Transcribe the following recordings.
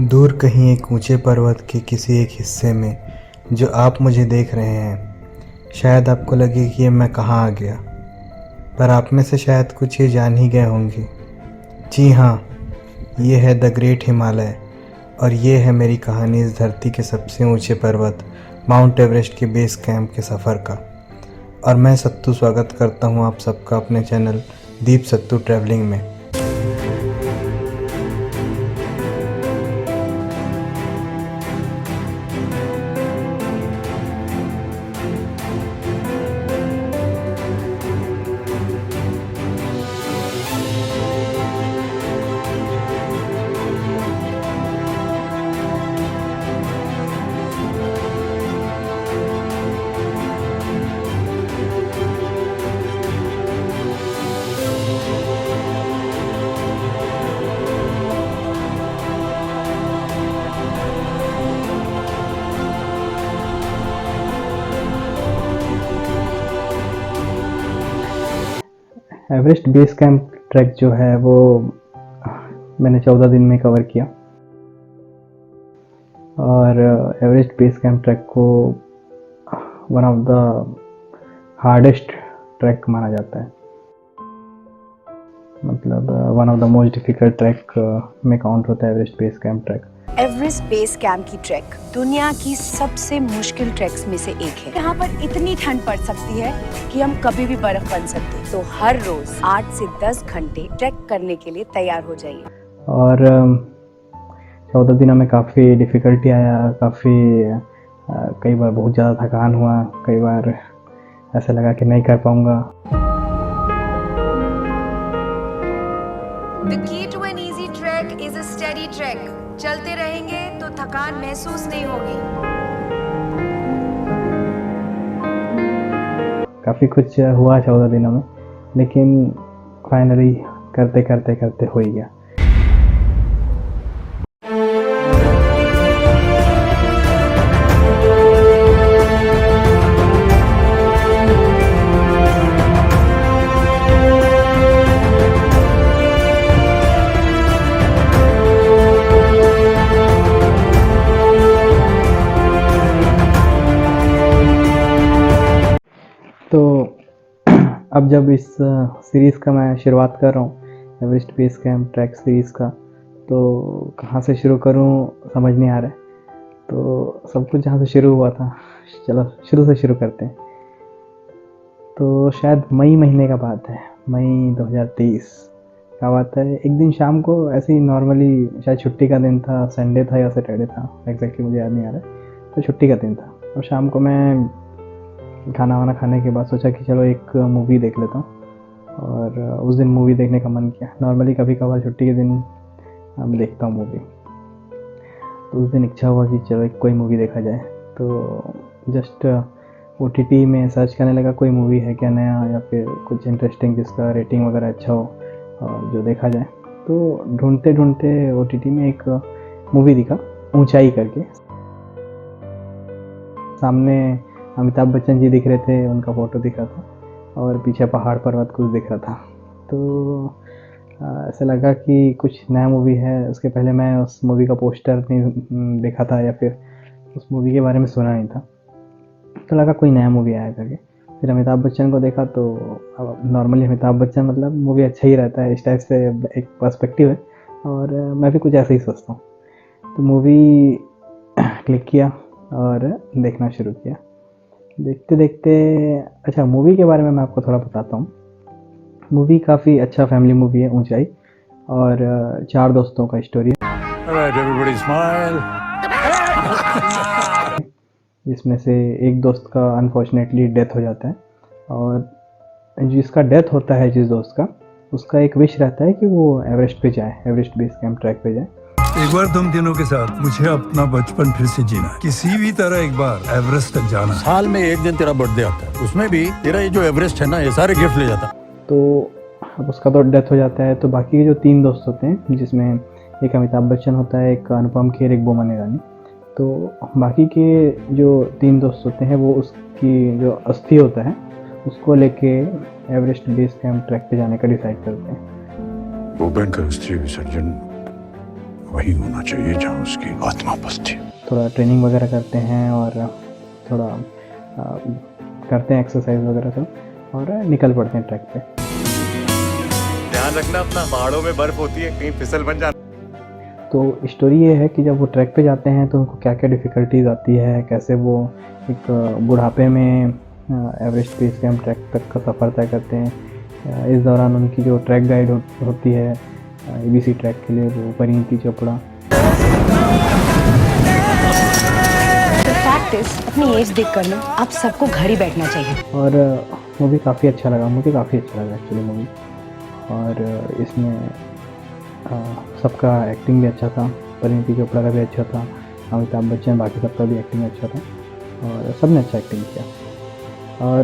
दूर कहीं एक ऊंचे पर्वत के किसी एक हिस्से में जो आप मुझे देख रहे हैं, शायद आपको लगे कि ये मैं कहाँ आ गया। पर आप में से शायद कुछ ये जान ही गए होंगे। जी हाँ, ये है द ग्रेट हिमालय और ये है मेरी कहानी इस धरती के सबसे ऊंचे पर्वत माउंट एवरेस्ट के बेस कैंप के सफ़र का। और मैं सत्तू स्वागत करता हूँ आप सबका अपने चैनल दीप सत्तू ट्रैवलिंग में। एवरेस्ट बेस कैंप ट्रैक जो है वो मैंने 14 दिन में कवर किया और एवरेस्ट बेस कैंप ट्रैक को one of the hardest track माना जाता है। मतलब one of the most difficult track में काउंट होता है Everest base camp track. Everest base camp की ट्रैक दुनिया की सबसे मुश्किल ट्रैक्स में से एक है। यहाँ पर इतनी ठंड पड़ सकती है कि हम कभी भी बर्फ बन सकते हैं। तो हर रोज 8 से 10 घंटे ट्रैक करने के लिए तैयार हो जाइए। और 14 दिनों में काफ़ी डिफ़िकल्टी आया, कई बार बहुत ज़्यादा थकान हुआ, कई बार ऐसा लगा कि नहीं कर पाऊँगा। The key to an easy trek is a steady trek. चलते रहेंगे तो थकान महसूस नहीं होगी। काफ़ी कुछ हुआ 14 दिनों में, लेकिन फाइनली करते हो ही गया। तो अब जब इस सीरीज़ का मैं शुरुआत कर रहा हूँ Everest base camp track series का, तो कहाँ से शुरू करूँ समझ नहीं आ रहा है। तो सब कुछ जहाँ से शुरू हुआ था, चलो शुरू से शुरू करते हैं। तो शायद मई महीने का बात है, मई 2023 का बात है। एक दिन शाम को ऐसे ही नॉर्मली, शायद छुट्टी का दिन था, संडे था या सैटरडे था, एग्जैक्टली मुझे याद नहीं आ रहा है। तो छुट्टी का दिन था और शाम को मैं खाना वाना खाने के बाद सोचा कि चलो एक मूवी देख लेता हूँ। और उस दिन मूवी देखने का मन किया। नॉर्मली कभी कभार छुट्टी के दिन मैं देखता हूँ मूवी। तो उस दिन इच्छा हुआ कि चलो एक कोई मूवी देखा जाए। तो जस्ट OTT में सर्च करने लगा कोई मूवी है क्या नया, या फिर कुछ इंटरेस्टिंग जिसका रेटिंग वगैरह अच्छा हो और जो देखा जाए। तो ढूंढते ढूंढते OTT में एक मूवी दिखा, ऊंचाई करके। सामने अमिताभ बच्चन जी दिख रहे थे, उनका फ़ोटो दिख रहा था और पीछे पहाड़ पर्वत कुछ दिख रहा था। तो ऐसा लगा कि कुछ नया मूवी है। उसके पहले मैं उस मूवी का पोस्टर नहीं देखा था या फिर उस मूवी के बारे में सुना नहीं था। तो लगा कोई नया मूवी आया करके। फिर अमिताभ बच्चन को देखा तो नॉर्मली अमिताभ बच्चन मतलब मूवी अच्छा ही रहता है, इस टाइप से एक पर्सपेक्टिव है और मैं भी कुछ ऐसे ही सोचता हूँ। तो मूवी क्लिक किया और देखना शुरू किया। देखते देखते, अच्छा मूवी के बारे में मैं आपको थोड़ा बताता हूँ। मूवी काफ़ी अच्छा फैमिली मूवी है, ऊंचाई, और 4 दोस्तों का स्टोरी है। जिसमें से एक दोस्त का अनफॉर्चुनेटली डेथ हो जाता है और जिसका डेथ होता है जिस दोस्त का, उसका एक विश रहता है कि वो एवरेस्ट पे जाए, एवरेस्ट बेस कैंप ट्रैक पे जाए। एक बार तुम तीनों के साथ मुझे अपना बचपन फिर से जीना, किसी भी तरह एक बार एवरेस्ट तक जाना। साल में एक दिन तेरा बर्थडे आता है, उसमें भी तेरा ये जो एवरेस्ट है ना, ये सारे गिफ्ट ले जाता। तो अब उसका तो डेथ हो जाता है। तो बाकी के जो 3 दोस्त होते हैं, जिसमें एक अमिताभ बच्चन होता है, एक अनुपम खेर, एक बोमन ईरानी। तो बाकी के जो 3 दोस्त होते हैं वो उसकी जो अस्थि होता है उसको लेके एवरेस्ट बेस कैंप ट्रैक पे जाने का डिसाइड करते हैं। भूपेन का अस्थि विसर्जन वही होना चाहिए जहाँ उसकी आत्मा बसती है। थोड़ा ट्रेनिंग वगैरह करते हैं और थोड़ा करते हैं एक्सरसाइज वगैरह सब और निकल पड़ते हैं ट्रैक पे। ध्यान रखना अपना, पहाड़ों में बर्फ होती है, कहीं फिसल बन जाना। तो स्टोरी ये है कि जब वो ट्रैक पे जाते हैं तो उनको क्या क्या डिफ़िकल्टीज आती है, कैसे वो एक बुढ़ापे में एवरेस्ट बेस कैंप ट्रैक तक का सफ़र तय करते हैं। इस दौरान उनकी जो ट्रैक गाइड होती है ABC ट्रैक के लिए, वो परिणीति चोपड़ा। फैक्ट इज, अपनी एज देख कर लो, आप सबको घर ही बैठना चाहिए। और मूवी काफ़ी अच्छा लगा, मुझे काफ़ी अच्छा लगा एक्चुअली मूवी। और इसमें सबका एक्टिंग भी अच्छा था, परिणीति चोपड़ा का भी अच्छा था, अमिताभ बच्चन, बाकी सबका भी एक्टिंग अच्छा था और सबने अच्छा एक्टिंग किया। और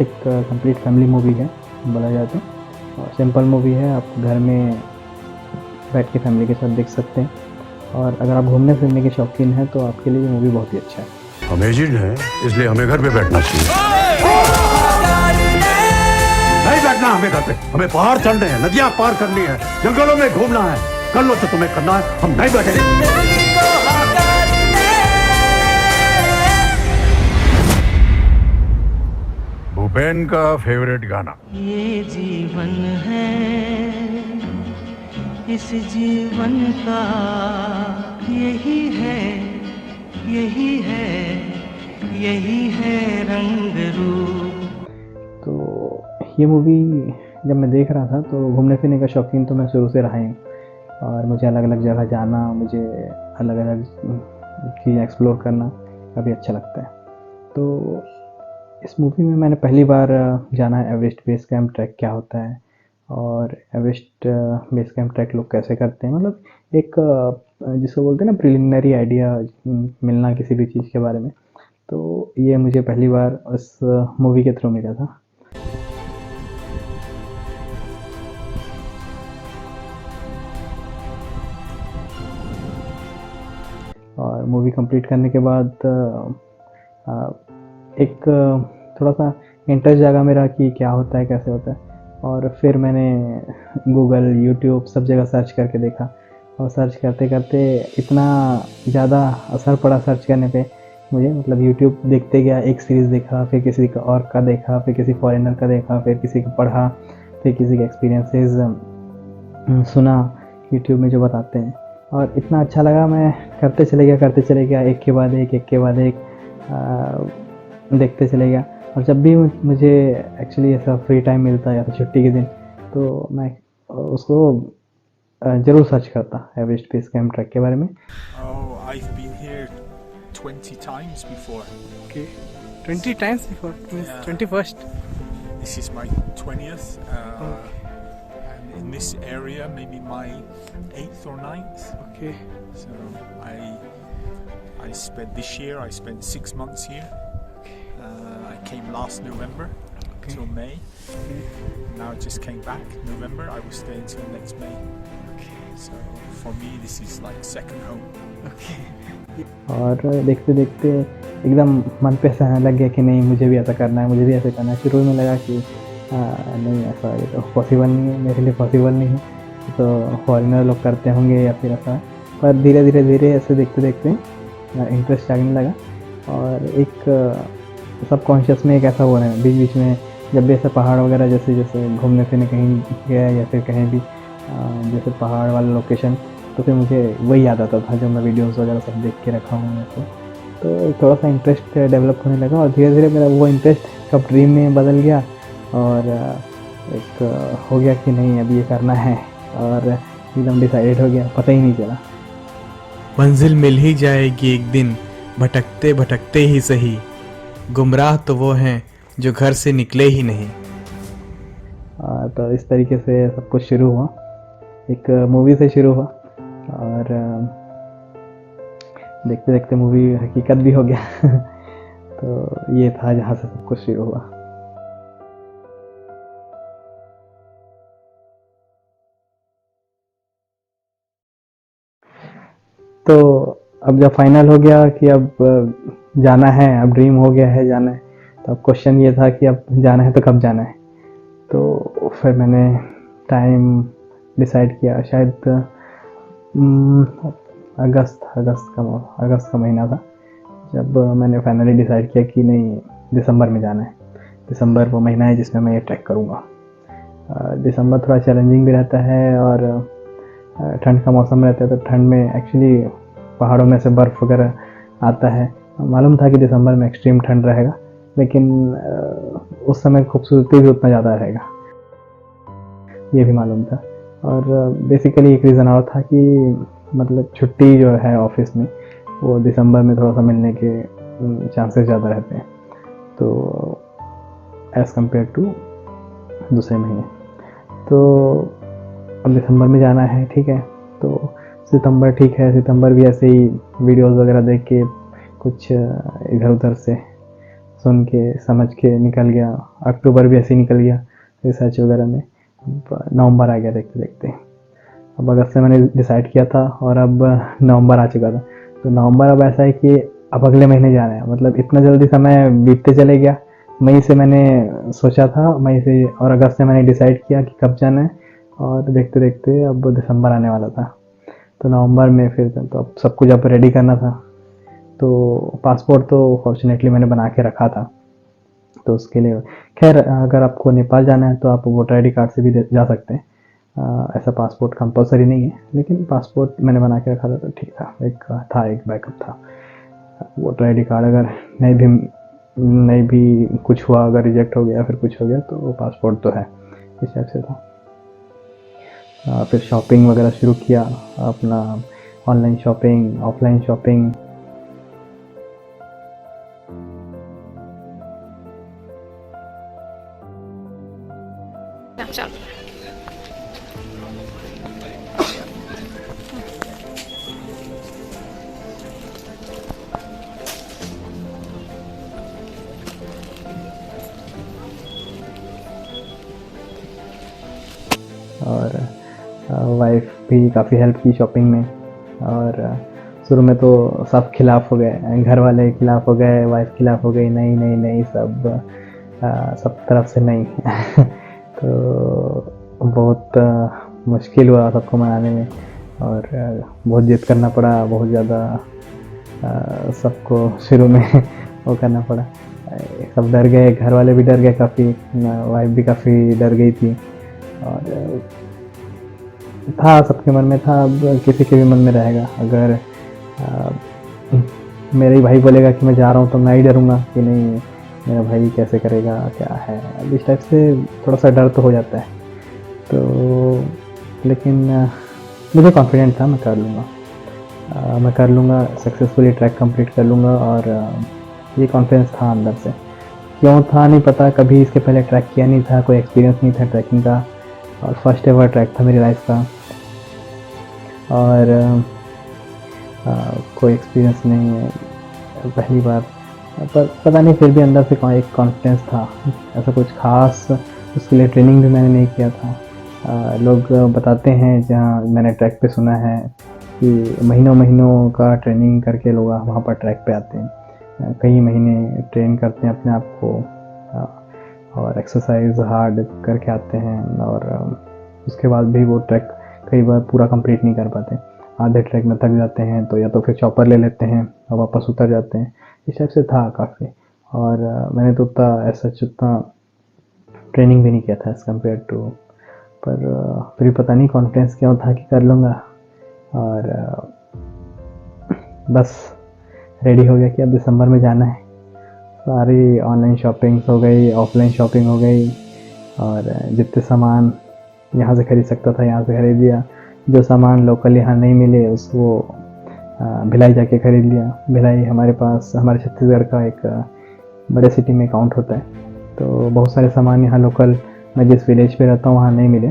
एक कंप्लीट फैमिली मूवी है बोला जाए तो, और सिंपल मूवी है, आप घर में बैठ के फैमिली के साथ देख सकते हैं। और अगर आप घूमने फिरने के शौकीन हैं तो आपके लिए ये मूवी बहुत ही अच्छा है। हम एजेड हैं, इसलिए हमें घर पे बैठना चाहिए। नहीं बैठना हमें घर पे, हमें पहाड़ चढ़ने हैं, नदियां पार करनी है, जंगलों में घूमना है। कर लो तो तुम्हें करना है, हम नहीं बैठेंगे। भूपेन का फेवरेट गाना। ये जीवन है, इस जीवन का यही है, यही है, यही है रंग रूप। तो ये मूवी जब मैं देख रहा था तो घूमने फिरने का शौकीन तो मैं शुरू से रहा हूँ और मुझे अलग अलग जगह जाना, मुझे अलग अलग चीज़ें एक्सप्लोर करना काफ़ी अच्छा लगता है। तो इस मूवी में मैंने पहली बार जाना है एवरेस्ट बेस कैंप ट्रैक क्या होता है और एवरेस्ट बेस कैंप ट्रैक लोग कैसे करते हैं, मतलब एक जिसको बोलते हैं ना प्रिलिमिनरी आइडिया मिलना किसी भी चीज़ के बारे में। तो ये मुझे पहली बार उस मूवी के थ्रू मिला था। और मूवी कंप्लीट करने के बाद एक थोड़ा सा इंटरेस्ट जागा मेरा कि क्या होता है, कैसे होता है। और फिर मैंने गूगल, यूट्यूब सब जगह सर्च करके देखा और सर्च करते करते इतना ज़्यादा असर पड़ा सर्च करने पे मुझे, मतलब यूट्यूब देखते गया, एक सीरीज़ देखा, फिर किसी का और का देखा, फिर किसी फॉरेनर का देखा, फिर किसी का पढ़ा, फिर किसी के एक्सपीरियंसेस सुना यूट्यूब में जो बताते हैं और इतना अच्छा लगा, मैं करते चले गया एक के बाद एक देखते चले गया। और जब भी मुझे एक्चुअली ऐसा फ्री टाइम मिलता है या फिर छुट्टी के दिन तो मैं उसको ज़रूर सर्च करता एवरेस्ट बेस कैंप ट्रैक के बारे में। Oh, I've been here 20 times before. Okay, 20 times before, means Yeah. 21st. This is my 20th. And in this area, maybe my 8th or 9th. Okay, So I spent this year. I spent 6 months here. I came last November till May. Now I just came back November. I will stay until next May. So for me, this is like second home. और देखते देखते एकदम मन पे ऐसा आने लग गया कि नहीं मुझे भी ऐसा करना है, मुझे भी ऐसे करना है। शुरू में लगा कि नहीं ऐसा ये तो पॉसिबल नहीं है, मेरे लिए पॉसिबल नहीं है, तो फॉरेनर लोग करते होंगे या फिर ऐसा। पर धीरे धीरे ऐसे देखते देखते इंटरेस्ट जागने लगा और एक सबकॉन्शियस में एक ऐसा हो रहा है बीच बीच में जब भी ऐसे पहाड़ वगैरह जैसे घूमने फिरने कहीं गया या फिर कहीं भी जैसे पहाड़ वाला लोकेशन, तो फिर मुझे वही याद आता था जो मैं वीडियोस वगैरह सब देख के रखा हूँ ऐसे। तो थोड़ा सा इंटरेस्ट डेवलप होने लगा और धीरे धीरे मेरा वो इंटरेस्ट कब ड्रीम में बदल गया और एक हो गया कि नहीं अब ये करना है और एकदम डिसाइडेड हो गया, पता ही नहीं चला। मंजिल मिल ही जाएगी एक दिन, भटकते भटकते ही सही, गुमराह तो वो हैं जो घर से निकले ही नहीं। तो इस तरीके से सब कुछ शुरू हुआ, एक मूवी से शुरू हुआ और देखते देखते मूवी हकीकत भी हो गया। तो ये था जहाँ से सब कुछ शुरू हुआ। तो अब जब फाइनल हो गया कि अब जाना है, अब ड्रीम हो गया है जाना है, तो अब क्वेश्चन ये था कि अब जाना है तो कब जाना है। तो फिर मैंने टाइम डिसाइड किया, शायद अगस्त का महीना था जब मैंने फाइनली डिसाइड किया कि नहीं, दिसंबर में जाना है। दिसंबर वो महीना है जिसमें मैं ये ट्रैक करूँगा। दिसंबर थोड़ा चैलेंजिंग भी रहता है और ठंड का मौसम रहता है, तो ठंड में एक्चुअली पहाड़ों में से बर्फ़ वगैरह आता है। मालूम था कि दिसंबर में एक्सट्रीम ठंड रहेगा, लेकिन उस समय खूबसूरती भी उतना ज़्यादा रहेगा, ये भी मालूम था। और बेसिकली एक रीज़न और था कि मतलब छुट्टी जो है ऑफिस में, वो दिसंबर में थोड़ा सा मिलने के चांसेस ज़्यादा रहते हैं, तो एज़ कम्पेयर टू दूसरे महीने। तो अब दिसंबर में जाना है, ठीक है। तो सितंबर ठीक है, सितंबर भी ऐसे ही वीडियोस वगैरह देख के कुछ इधर उधर से सुन के समझ के निकल गया। अक्टूबर भी ऐसे ही निकल गया रिसर्च वगैरह में। नवंबर आ गया देखते देखते। अब अगस्त से मैंने डिसाइड किया था और अब नवंबर आ चुका था। तो नवंबर अब ऐसा है कि अब अगले महीने जाना है, मतलब इतना जल्दी समय बीतते चले गया। मई से मैंने सोचा था, मई से और अगस्त से मैंने डिसाइड किया कि कब जाना है, और देखते देखते अब दिसंबर आने वाला था। तो नवंबर में फिर तो अब सब कुछ अब रेडी करना था। तो पासपोर्ट तो फॉर्चुनेटली मैंने बना के रखा था, तो उसके लिए खैर अगर आपको नेपाल जाना है तो आप वोटर आई डी कार्ड से भी जा सकते हैं। ऐसा पासपोर्ट कंपलसरी नहीं है, लेकिन पासपोर्ट मैंने बना के रखा था तो ठीक था, एक बैकअप था। वोटर आई डी कार्ड अगर नहीं भी कुछ हुआ, अगर रिजेक्ट हो गया फिर कुछ हो गया, तो वो पासपोर्ट तो है, इस टाइप से था। फिर शॉपिंग वगैरह शुरू किया अपना, ऑनलाइन शॉपिंग, ऑफलाइन शॉपिंग। और वाइफ भी काफ़ी हेल्प की शॉपिंग में। और शुरू में तो सब खिलाफ़ हो गए, घर वाले खिलाफ़ हो गए, वाइफ खिलाफ़ हो गई, नहीं नहीं नहीं, सब तरफ से नहीं। तो बहुत मुश्किल हुआ सबको मनाने में, और बहुत जिद करना पड़ा, बहुत ज़्यादा सबको शुरू में वो करना पड़ा। सब डर गए, घर वाले भी डर गए काफ़ी, वाइफ भी काफ़ी डर गई थी। और था सबके मन में था, अब किसी के भी मन में रहेगा। अगर मेरा ही भाई बोलेगा कि मैं जा रहा हूँ तो मैं ही डरूँगा कि नहीं मेरा भाई कैसे करेगा, क्या है। अब इस टाइप से थोड़ा सा डर तो हो जाता है। तो लेकिन मुझे कॉन्फिडेंट था, मैं कर लूँगा सक्सेसफुली, ट्रैक कंप्लीट कर लूँगा। और ये कॉन्फिडेंस था अंदर से। क्यों था नहीं पता, कभी इसके पहले ट्रैक किया नहीं था, कोई एक्सपीरियंस नहीं था ट्रैकिंग का, और फर्स्ट एवर ट्रैक था मेरी लाइफ का। और कोई एक्सपीरियंस नहीं है, पहली बार। पर पता नहीं, फिर भी अंदर से एक कॉन्फिडेंस था। ऐसा कुछ खास उसके लिए ट्रेनिंग भी मैंने नहीं किया था। लोग बताते हैं, जहाँ मैंने ट्रैक पे सुना है कि महीनों का ट्रेनिंग करके लोग वहाँ पर ट्रैक पे आते हैं। कई महीने ट्रेन करते हैं अपने आप को, और एक्सरसाइज हार्ड करके आते हैं, और उसके बाद भी वो ट्रैक कई बार पूरा कंप्लीट नहीं कर पाते। आधे ट्रैक में थक जाते हैं, तो या तो फिर चॉपर ले लेते हैं और वापस उतर जाते हैं। इस टाइप से था काफ़ी। और मैंने तो उतना ट्रेनिंग भी नहीं किया था एज़ कम्पेयर टू, पर फिर पता नहीं कॉन्फिडेंस क्यों था कि कर लूँगा। और बस रेडी हो गया कि अब दिसंबर में जाना है। सारी ऑनलाइन शॉपिंग्स हो गई, ऑफलाइन शॉपिंग हो गई, और जितने सामान यहाँ से खरीद सकता था यहाँ से खरीद लिया। जो सामान लोकल यहाँ नहीं मिले उसको भिलाई जाके खरीद लिया। भिलाई हमारे छत्तीसगढ़ का एक बड़े सिटी में काउंट होता है, तो बहुत सारे सामान यहाँ लोकल, मैं जिस विलेज पे रहता हूँ वहाँ नहीं मिले,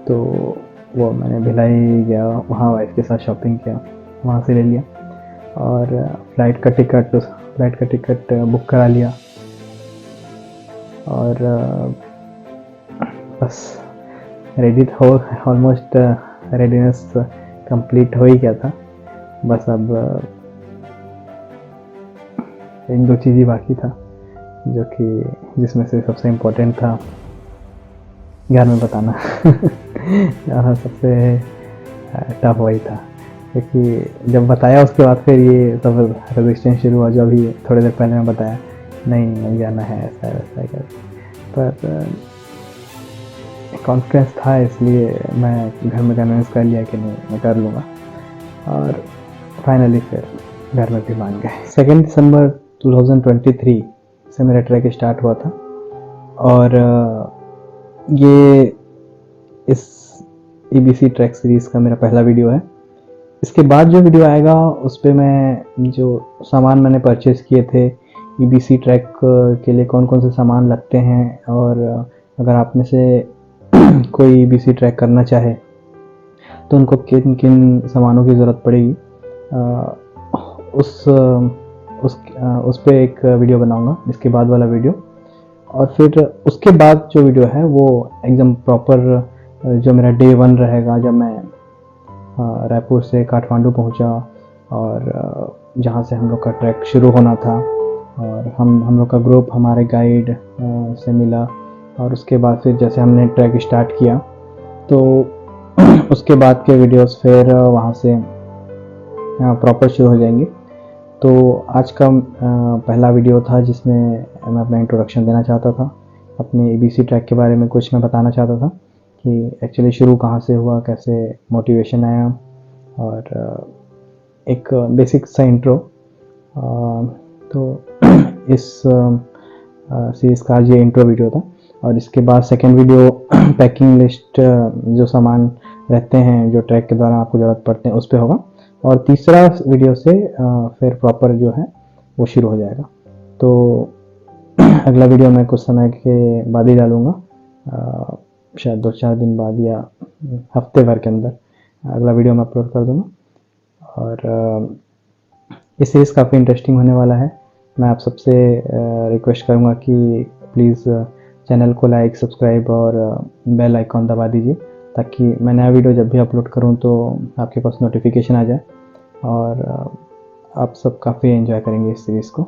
तो वो मैंने भिलाई गया, वहाँ वाइफ के साथ शॉपिंग किया, वहाँ से ले लिया। और फ्लाइट का टिकट बुक करा लिया। और बस रेडी हो, ऑलमोस्ट रेडीनेस कंप्लीट हो ही गया था। बस अब एक दो चीज़ ही बाकी था, जो कि जिसमें से सबसे इम्पोर्टेंट था घर में बताना। सबसे टफ वही था। क्योंकि जब बताया उसके बाद फिर ये सब रेजिस्टेंस शुरू हुआ, जो अभी थोड़ी देर पहले मैं बताया, नहीं जाना है, ऐसा वैसा कर। पर कॉन्फिडेंस था, इसलिए मैं घर में कन्विंस कर लिया कि नहीं मैं कर लूँगा, और फाइनली फिर घर में भी मान गए। 2 दिसंबर 2023 से मेरा ट्रैक स्टार्ट हुआ था, और ये इस EBC ट्रैक सीरीज़ का मेरा पहला वीडियो है। इसके बाद जो वीडियो आएगा उस पर मैं जो सामान मैंने परचेज़ किए थे EBC ट्रैक के लिए, कौन कौन से सामान लगते हैं, और अगर आप में से कोई EBC ट्रैक करना चाहे तो उनको किन किन सामानों की ज़रूरत पड़ेगी, उस पे एक वीडियो बनाऊंगा, इसके बाद वाला वीडियो। और फिर उसके बाद जो वीडियो है वो एकदम प्रॉपर जो मेरा डे 1 रहेगा, जब मैं रायपुर से काठमांडू पहुंचा, और जहां से हम लोग का ट्रैक शुरू होना था, और हम लोग का ग्रुप हमारे गाइड से मिला, और उसके बाद फिर जैसे हमने ट्रैक स्टार्ट किया, तो उसके बाद के वीडियोस फिर वहाँ से प्रॉपर शुरू हो जाएंगे। तो आज का पहला वीडियो था जिसमें मैं अपना इंट्रोडक्शन देना चाहता था, अपने EBC ट्रैक के बारे में कुछ मैं बताना चाहता था कि एक्चुअली शुरू कहाँ से हुआ, कैसे मोटिवेशन आया, और एक बेसिक सा इंट्रो। तो इस सीरीज़ का आज ये इंट्रो वीडियो था, और इसके बाद सेकंड वीडियो पैकिंग लिस्ट, जो सामान रहते हैं जो ट्रैक के दौरान आपको ज़रूरत पड़ते हैं, उस पर होगा, और तीसरा वीडियो से फिर प्रॉपर जो है वो शुरू हो जाएगा। तो अगला वीडियो मैं कुछ समय के बाद ही डालूँगा, शायद 2-4 दिन बाद या हफ्ते भर के अंदर अगला वीडियो मैं अपलोड कर दूँगा। और ये सीरीज़ काफ़ी इंटरेस्टिंग होने वाला है। मैं आप सबसे रिक्वेस्ट करूँगा कि प्लीज़ चैनल को लाइक, सब्सक्राइब और बेल आइकॉन दबा दीजिए, ताकि मैं नया वीडियो जब भी अपलोड करूँ तो आपके पास नोटिफिकेशन आ जाए, और आप सब काफ़ी एंजॉय करेंगे इस सीरीज़ को।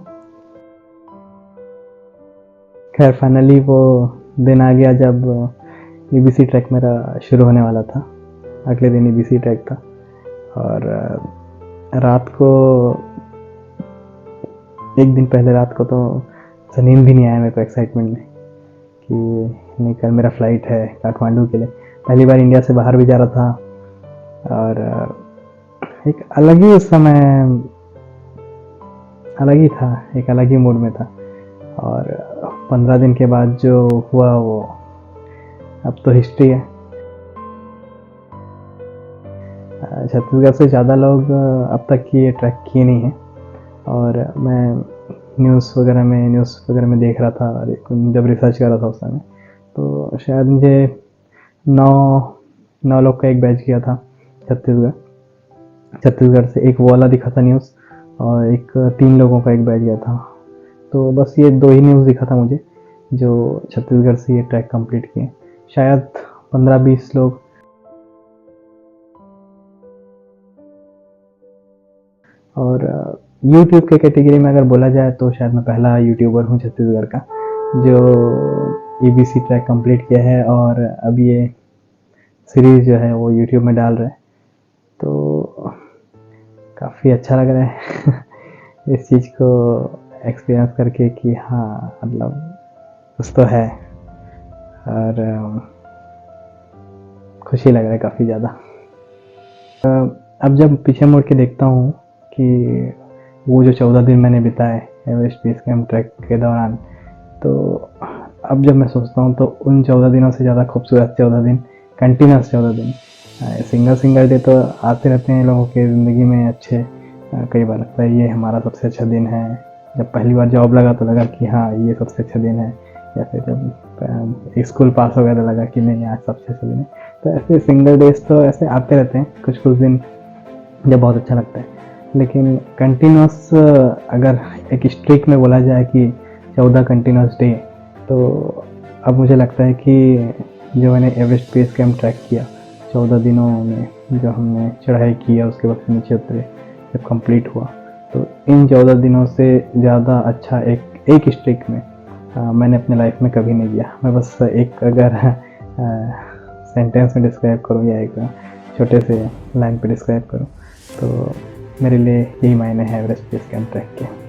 खैर फाइनली वो दिन आ गया जब EBC ट्रैक मेरा शुरू होने वाला था। अगले दिन EBC ट्रैक था, और रात को, एक दिन पहले रात को तो नींद भी नहीं आया मेरे को एक्साइटमेंट में कि नहीं, कल मेरा फ़्लाइट है काठमांडू के लिए। पहली बार इंडिया से बाहर भी जा रहा था, और एक अलग ही उस समय अलग ही था, एक अलग ही मूड में था। और 15 दिन के बाद जो हुआ वो अब तो हिस्ट्री है। छत्तीसगढ़ से ज़्यादा लोग अब तक ये ट्रैक किए नहीं हैं, और मैं न्यूज़ वगैरह में देख रहा था, जब रिसर्च कर रहा था उस समय, तो शायद मुझे 9 लोग का एक बैच किया था छत्तीसगढ़ से। एक वो वाला दिखा था न्यूज़, और एक 3 लोगों का एक बैच गया था। तो बस ये 2 ही न्यूज़ दिखा था मुझे जो छत्तीसगढ़ से ये ट्रैक कंप्लीट किए। शायद 15-20 लोग। और YouTube के कैटेगरी में अगर बोला जाए तो शायद मैं पहला यूट्यूबर हूँ छत्तीसगढ़ का जो EBC ट्रैक कंप्लीट किया है, और अब ये सीरीज़ जो है वो YouTube में डाल रहे हैं। तो काफ़ी अच्छा लग रहा है इस चीज़ को एक्सपीरियंस करके कि हाँ, मतलब कुछ तो है, और खुशी लग रहा है काफ़ी ज़्यादा। अब जब पीछे मुड़ के देखता हूँ कि वो जो 14 दिन मैंने बिताए एवरेस्ट बेस कैंप ट्रैक के दौरान, तो अब जब मैं सोचता हूँ तो उन 14 दिनों से ज़्यादा खूबसूरत 14 दिन, कंटिन्यूस 14 दिन, सिंगल डे तो आते रहते हैं लोगों के ज़िंदगी में अच्छे। कई बार लगता है ये हमारा सबसे अच्छा दिन है। जब पहली बार जॉब लगा तो लगा कि हाँ ये सबसे अच्छा दिन है, या फिर जब स्कूल पास हो गया तो लगा कि नहीं आज सबसे अच्छा दिन है। तो ऐसे सिंगल डेज तो ऐसे आते रहते हैं कुछ दिन जब बहुत अच्छा लगता है, लेकिन कंटिन्यूस अगर एक स्ट्रीक में बोला जाए कि 14 कंटिन्यूस डे, तो अब मुझे लगता है कि जो मैंने एवरेस्ट बेस कैंप ट्रैक किया 14 दिनों में, जो हमने चढ़ाई किया उसके बाद नीचे उतरे, जब कंप्लीट हुआ, तो इन 14 दिनों से ज़्यादा अच्छा एक स्ट्रीक में मैंने अपने लाइफ में कभी नहीं दिया। मैं बस एक अगर सेंटेंस में डिस्क्राइब करूँ या एक छोटे से लाइन पे डिस्क्राइब करूँ तो मेरे लिए यही मायने हैं एवरेस्ट बेस कैंप ट्रैक के।